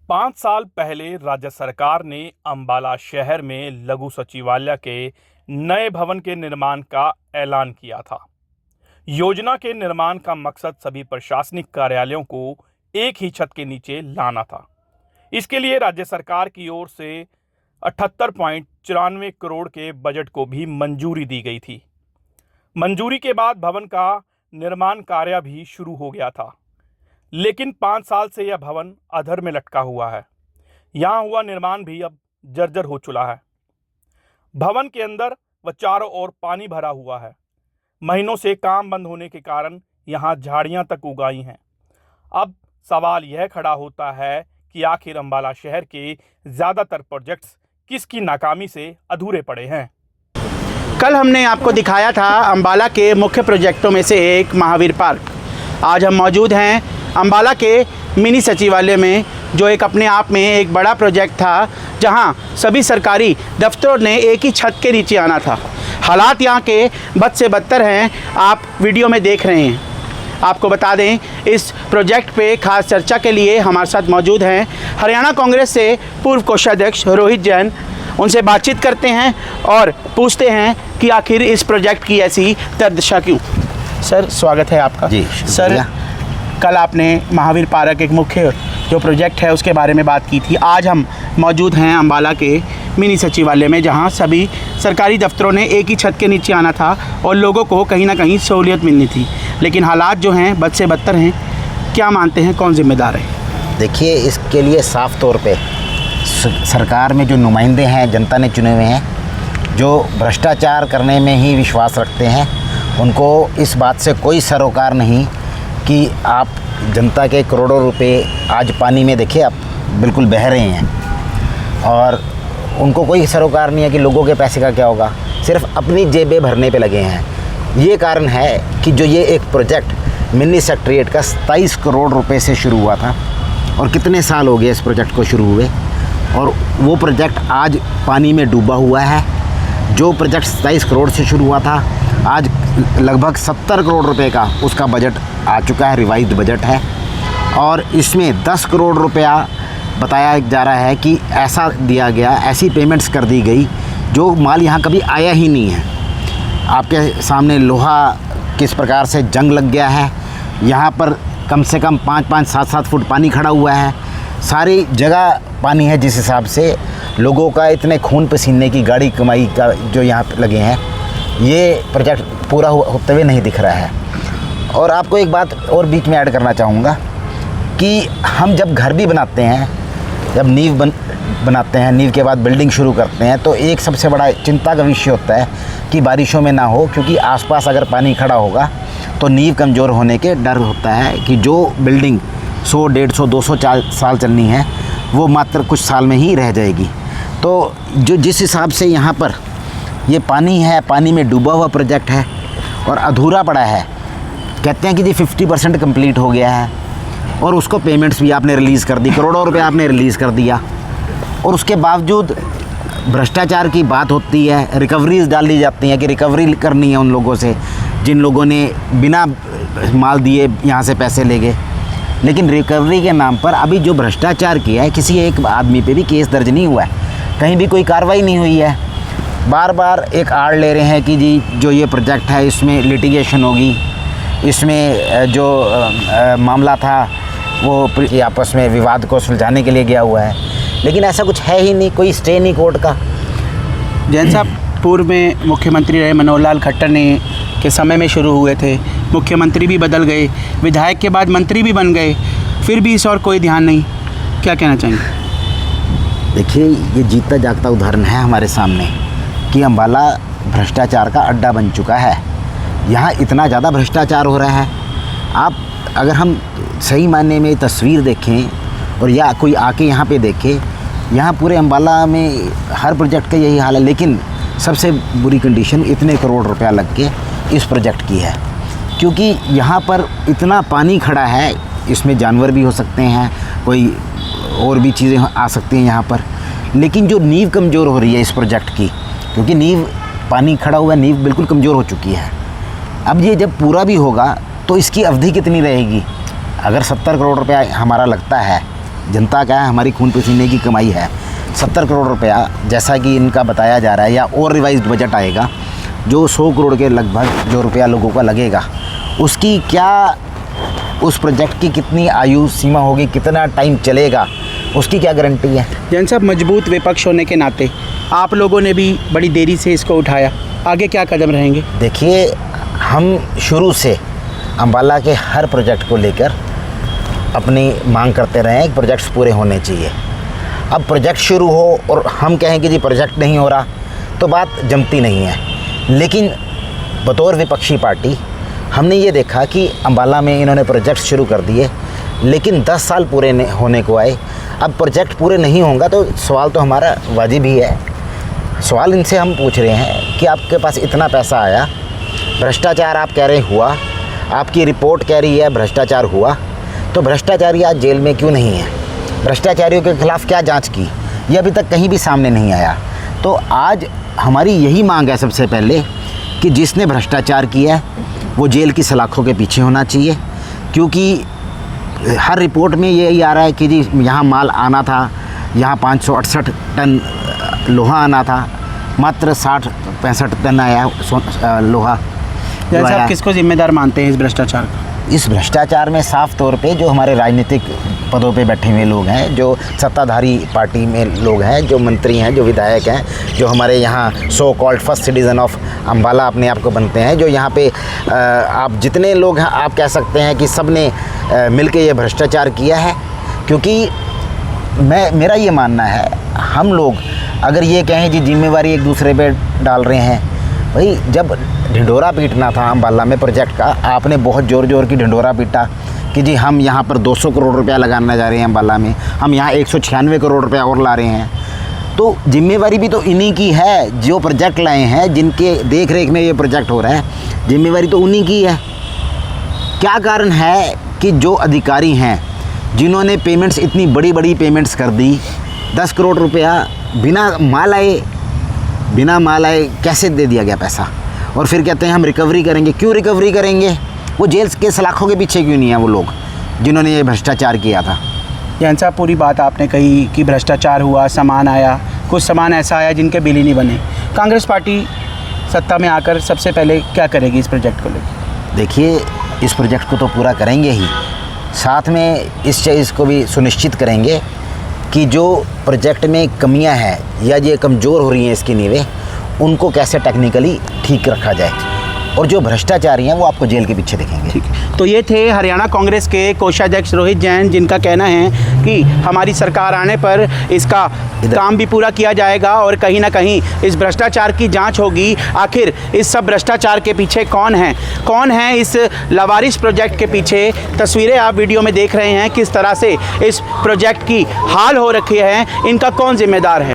5 साल पहले राज्य सरकार ने अंबाला शहर में लघु सचिवालय के नए भवन के निर्माण का ऐलान किया था। योजना के निर्माण का मकसद सभी प्रशासनिक कार्यालयों को एक ही छत के नीचे लाना था। इसके लिए राज्य सरकार की ओर से 78.94 करोड़ के बजट को भी मंजूरी दी गई थी। मंजूरी के बाद भवन का निर्माण कार्य भी शुरू हो गया था, लेकिन 5 साल से यह भवन अधर में लटका हुआ है। यहाँ हुआ निर्माण भी अब जर्जर हो चुका है। भवन के अंदर व चारों ओर पानी भरा हुआ है। महीनों से काम बंद होने के कारण यहाँ झाड़ियाँ तक उगाई हैं। अब सवाल यह खड़ा होता है कि आखिर अंबाला शहर के ज़्यादातर प्रोजेक्ट्स किसकी नाकामी से अधूरे पड़े हैं। कल हमने आपको दिखाया था अंबाला के मुख्य प्रोजेक्टों में से एक महावीर पार्क। आज हम मौजूद हैं अंबाला के मिनी सचिवालय में, जो एक अपने आप में एक बड़ा प्रोजेक्ट था, जहां सभी सरकारी दफ्तरों ने एक ही छत के नीचे आना था। हालात यहां के बद से बदतर हैं, आप वीडियो में देख रहे हैं। आपको बता दें, इस प्रोजेक्ट पे खास चर्चा के लिए हमारे साथ मौजूद हैं हरियाणा कांग्रेस से पूर्व कोषाध्यक्ष रोहित जैन। उनसे बातचीत करते हैं और पूछते हैं कि आखिर इस प्रोजेक्ट की ऐसी दर्दशा क्यों। सर, स्वागत है आपका। जी सर, कल आपने महावीर पार्क एक मुख्य जो प्रोजेक्ट है उसके बारे में बात की थी। आज हम मौजूद हैं अंबाला के मिनी सचिवालय में, जहां सभी सरकारी दफ्तरों ने एक ही छत के नीचे आना था और लोगों को कहीं ना कहीं सहूलियत मिलनी थी, लेकिन हालात जो हैं बद से बदतर हैं। क्या मानते हैं, कौन जिम्मेदार है? देखिए, इसके लिए साफ तौर पे सरकार में जो नुमाइंदे हैं, जनता ने चुने हुए हैं, जो भ्रष्टाचार करने में ही विश्वास रखते हैं, उनको इस बात से कोई सरोकार नहीं कि आप जनता के करोड़ों रुपए आज पानी में देखिए आप बिल्कुल बह रहे हैं, और उनको कोई सरोकार नहीं है कि लोगों के पैसे का क्या होगा। सिर्फ अपनी जेबें भरने पे लगे हैं। ये कारण है कि जो ये एक प्रोजेक्ट मिनी सेक्रेटेरिएट का 27 करोड़ रुपए से शुरू हुआ था, और कितने साल हो गए इस प्रोजेक्ट को शुरू हुए, और वो प्रोजेक्ट आज पानी में डूबा हुआ है। जो प्रोजेक्ट 27 करोड़ से शुरू हुआ था, आज लगभग 70 करोड़ रुपए का उसका बजट आ चुका है, रिवाइज्ड बजट है, और इसमें 10 करोड़ रुपया बताया जा रहा है कि ऐसा दिया गया, ऐसी पेमेंट्स कर दी गई जो माल यहाँ कभी आया ही नहीं है। आपके सामने लोहा किस प्रकार से जंग लग गया है। यहाँ पर कम से कम 5-5, 7-7 फुट पानी खड़ा हुआ है। सारी जगह पानी है, जिस हिसाब से लोगों का इतने खून पसीने की गाड़ी कमाई का जो यहाँ पे लगे हैं, ये प्रोजेक्ट पूरा होते हुए नहीं दिख रहा है। और आपको एक बात और बीच में ऐड करना चाहूँगा कि हम जब घर भी बनाते हैं, जब नींव बनाते हैं, नींव के बाद बिल्डिंग शुरू करते हैं, तो एक सबसे बड़ा चिंता का विषय होता है कि बारिशों में ना हो, क्योंकि आसपास अगर पानी खड़ा होगा तो नींव कमज़ोर होने के डर होता है कि जो बिल्डिंग 100, 150, 200 साल चलनी है, वो मात्र कुछ साल में ही रह जाएगी। तो जो जिस हिसाब से यहाँ पर ये पानी है, पानी में डूबा हुआ प्रोजेक्ट है और अधूरा पड़ा है। कहते हैं कि जी 50% कंप्लीट हो गया है, और उसको पेमेंट्स भी आपने रिलीज़ कर दी, करोड़ों रुपए आपने रिलीज़ कर दिया, और उसके बावजूद भ्रष्टाचार की बात होती है। रिकवरीज डाल दी जाती हैं कि रिकवरी करनी है उन लोगों से जिन लोगों ने बिना माल दिए यहाँ से पैसे ले गए, लेकिन रिकवरी के नाम पर अभी जो भ्रष्टाचार किया है, किसी एक आदमी पे भी केस दर्ज नहीं हुआ है, कहीं भी कोई कार्रवाई नहीं हुई है। बार बार एक आड़ ले रहे हैं कि जी जो ये प्रोजेक्ट है इसमें लिटिगेशन होगी, इसमें जो मामला था वो आपस में विवाद को सुलझाने के लिए गया हुआ है, लेकिन ऐसा कुछ है ही नहीं, कोई स्टे नहीं कोर्ट का। जैन साहब, पूर्व में मुख्यमंत्री रहे मनोहर लाल खट्टर ने के समय में शुरू हुए थे, मुख्यमंत्री भी बदल गए, विधायक के बाद मंत्री भी बन गए, फिर भी इस और कोई ध्यान नहीं। क्या कहना चाहेंगे? देखिए, ये जीता जागता उदाहरण है हमारे सामने कि अंबाला भ्रष्टाचार का अड्डा बन चुका है। यहाँ इतना ज़्यादा भ्रष्टाचार हो रहा है। आप अगर हम सही मायने में तस्वीर देखें और या कोई आके यहाँ पे देखे, यहाँ पूरे अंबाला में हर प्रोजेक्ट का यही हाल है, लेकिन सबसे बुरी कंडीशन इतने करोड़ रुपया लग के इस प्रोजेक्ट की है, क्योंकि यहाँ पर इतना पानी खड़ा है, इसमें जानवर भी हो सकते हैं, कोई और भी चीज़ें आ सकती हैं यहाँ पर, लेकिन जो नींव कमज़ोर हो रही है इस प्रोजेक्ट की, क्योंकि नींव पानी खड़ा हुआ, नींव बिल्कुल कमज़ोर हो चुकी है। अब ये जब पूरा भी होगा तो इसकी अवधि कितनी रहेगी? अगर 70 करोड़ रुपया हमारा लगता है जनता का है, हमारी खून पसीने की कमाई है। 70 करोड़ रुपया जैसा कि इनका बताया जा रहा है, या और रिवाइज्ड बजट आएगा जो 100 करोड़ के लगभग जो रुपया लोगों का लगेगा, उसकी क्या, उस प्रोजेक्ट की कितनी आयु सीमा होगी, कितना टाइम चलेगा, उसकी क्या गारंटी है? जैन साहब, मजबूत विपक्ष होने के नाते आप लोगों ने भी बड़ी देरी से इसको उठाया, आगे क्या कदम रहेंगे? देखिए, हम शुरू से अम्बाला के हर प्रोजेक्ट को लेकर अपनी मांग करते रहे हैं कि प्रोजेक्ट्स पूरे होने चाहिए। अब प्रोजेक्ट शुरू हो और हम कहें कि जी प्रोजेक्ट नहीं हो रहा, तो बात जमती नहीं है। लेकिन बतौर विपक्षी पार्टी हमने ये देखा कि अम्बाला में इन्होंने प्रोजेक्ट शुरू कर दिए, लेकिन 10 साल पूरे होने को आए, अब प्रोजेक्ट पूरे नहीं होगा तो सवाल तो हमारा वाजिब ही है। सवाल इनसे हम पूछ रहे हैं कि आपके पास इतना पैसा आया, भ्रष्टाचार आप कह रहे हुआ, आपकी रिपोर्ट कह रही है भ्रष्टाचार हुआ, तो भ्रष्टाचारी आज जेल में क्यों नहीं है? भ्रष्टाचारियों के खिलाफ़ क्या जांच की, ये अभी तक कहीं भी सामने नहीं आया। तो आज हमारी यही मांग है सबसे पहले कि जिसने भ्रष्टाचार किया है वो जेल की सलाखों के पीछे होना चाहिए, क्योंकि हर रिपोर्ट में यही आ रहा है कि जी यहाँ माल आना था, यहाँ 568 टन लोहा आना था, मात्र 60-65 टन आया लोहा। जैसे आप किसको जिम्मेदार मानते हैं इस भ्रष्टाचार का? इस भ्रष्टाचार में साफ तौर पे जो हमारे राजनीतिक पदों पे बैठे हुए लोग हैं, जो सत्ताधारी पार्टी में लोग हैं, जो मंत्री हैं, जो विधायक हैं, जो हमारे यहाँ so called first citizen of Ambala अपने आप को बनते हैं, जो यहाँ पे आप जितने लोग हैं आप कह सकते हैं कि सब ने मिलके ये भ्रष्टाचार किया है। क्योंकि मेरा ये मानना है, हम लोग अगर ये कहें जी जिम्मेवारी एक दूसरे पे डाल रहे हैं, भाई जब ढिंढोरा पीटना था अम्बाला में प्रोजेक्ट का, आपने बहुत ज़ोर ज़ोर की ढिंढोरा पीटा कि जी हम यहाँ पर 200 करोड़ रुपया लगाना जा रहे हैं अम्बाला में, हम यहाँ 196 करोड़ रुपया और ला रहे हैं, तो जिम्मेवारी भी तो इन्हीं की है जो प्रोजेक्ट लाए हैं, जिनके देख रेख में ये प्रोजेक्ट हो रहा है, जिम्मेवारी तो उन्हीं की है। क्या कारण है कि जो अधिकारी हैं जिन्होंने पेमेंट्स, इतनी बड़ी बड़ी पेमेंट्स कर दी, 10 करोड़ रुपया बिना माल आए कैसे दे दिया गया पैसा, और फिर कहते हैं हम रिकवरी करेंगे। क्यों रिकवरी करेंगे? वो जेल के सलाखों के पीछे क्यों नहीं है वो लोग जिन्होंने ये भ्रष्टाचार किया था? जैन साहब, पूरी बात आपने कही कि भ्रष्टाचार हुआ, सामान आया, कुछ सामान ऐसा आया जिनके बिल ही नहीं बने। कांग्रेस पार्टी सत्ता में आकर सबसे पहले क्या करेगी इस प्रोजेक्ट को लेकर? देखिए, इस प्रोजेक्ट को तो पूरा करेंगे ही, साथ में इस चीज़ को भी सुनिश्चित करेंगे कि जो प्रोजेक्ट में कमियां हैं या ये कमज़ोर हो रही हैं इसकी नींवें, उनको कैसे टेक्निकली ठीक रखा जाए, और जो भ्रष्टाचारी हैं वो आपको जेल के पीछे दिखेंगे। ठीक है, तो ये थे हरियाणा कांग्रेस के कोषाध्यक्ष रोहित जैन, जिनका कहना है कि हमारी सरकार आने पर इसका काम भी पूरा किया जाएगा और कहीं ना कहीं इस भ्रष्टाचार की जांच होगी। आखिर इस सब भ्रष्टाचार के पीछे कौन है इस लावारिस प्रोजेक्ट के पीछे? तस्वीरें आप वीडियो में देख रहे हैं, किस तरह से इस प्रोजेक्ट की हाल हो रखी है, इनका कौन जिम्मेदार है।